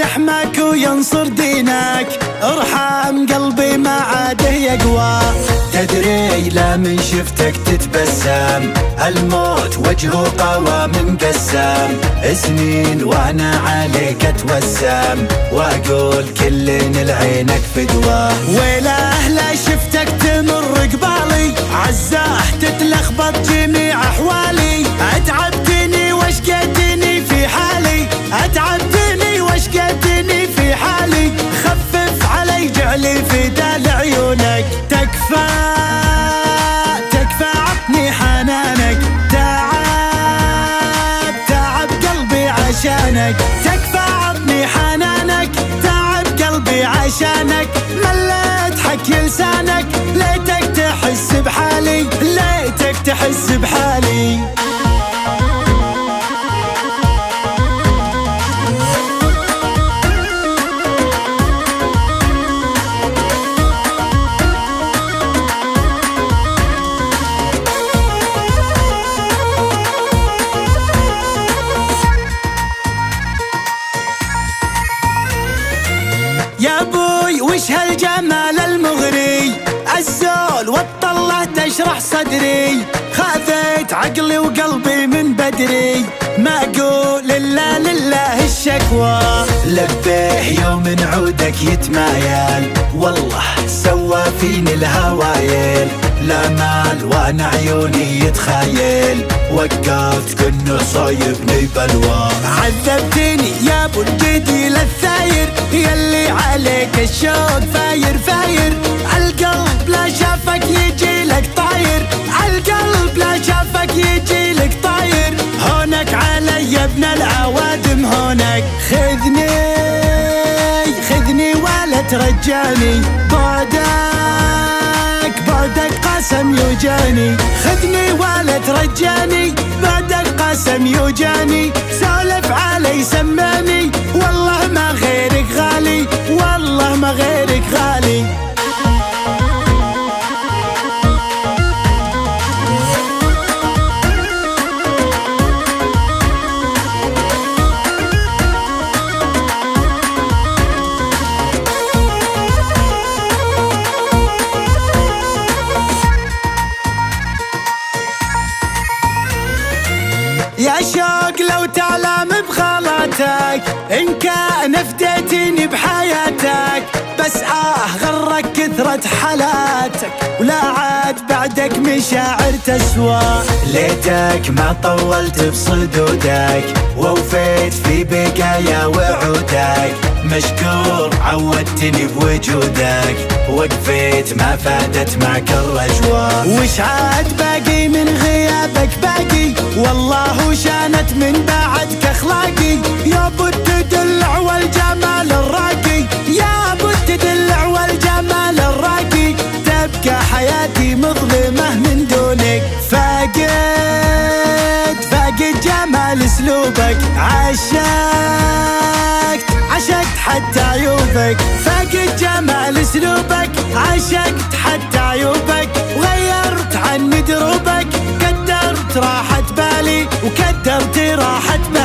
يحماك وينصر دينك، ارحم قلبي ما عاده يقوى. تدري لا من شفتك تتبسم، الموت وجهه قوى مقسم، سنين وانا عليك اتوسم، واقول كل لعينك فدوى. ويله لا شفتك تمر قبالي، عزاه تتلخبط جميع احوالي، اتعبتني واشقيتني في حالي، اتعبتني واشقيتني في حالي، خفف علي جعلي فدا لعيونك. تكفى عطني حنانك، تعب قلبي عشانك، تكفى عطني حنانك، تعب قلبي عشانك، مليت حكي لسانك، ليتك تحس بحالي، ليتك تحس بحالي. يا بوي وش هالجمال المغري، الزول والطلة تشرح صدري، خذيت عقلي وقلبي من بدري، ما اقول الا لله الشكوى. لبيه يوم عودك يتمايل، والله سوى فيني الهوايل، لا مال وانا عيوني يتخايل، وقفت كنه صايبني بلوى. عذبتني يا ابو الجديل الثاير، يلي عليك الشوق فاير فاير، القلب لا شافك يجي لك طاير، القلب لا شافك يجي لك طاير، هونك علي يا ابن العوادم هونك. خذني ولا ترجاني، بعدك قسم يوجاني، خذني ولا ترجاني، بعدك قسم يوجاني، سولف علي سماني، والله ما غيرك غالي، والله ما غيرك غالي. يا شوق لو تعلم بغلاتك، إن كان فديتني بحياتك، بس غرك كثرة حالاتك، ولا عاد بعدك مشاعر تسوى. ليتك ما طولت بصدودك، ووفيت في بقايا وعودك، مشكور عودتني بوجودك، وقفيت ما فادت معك الرجوة. وش عاد باقي من غيابك باقي، والله شانت من بعدك اخلاقي، يا ابو التدلع والجمال الراقي، يا ابو التدلع والجمال الراقي، تبقى حياتي مظلمة من دونك، فاقد جمال اسلوبك، عشقت حتى عيوبك، فاقد جمال اسلوبك، عشقت حتى عيوبك، وغيرت عني دروبك، كدرت راحة بالي وكدرت راحة بالي.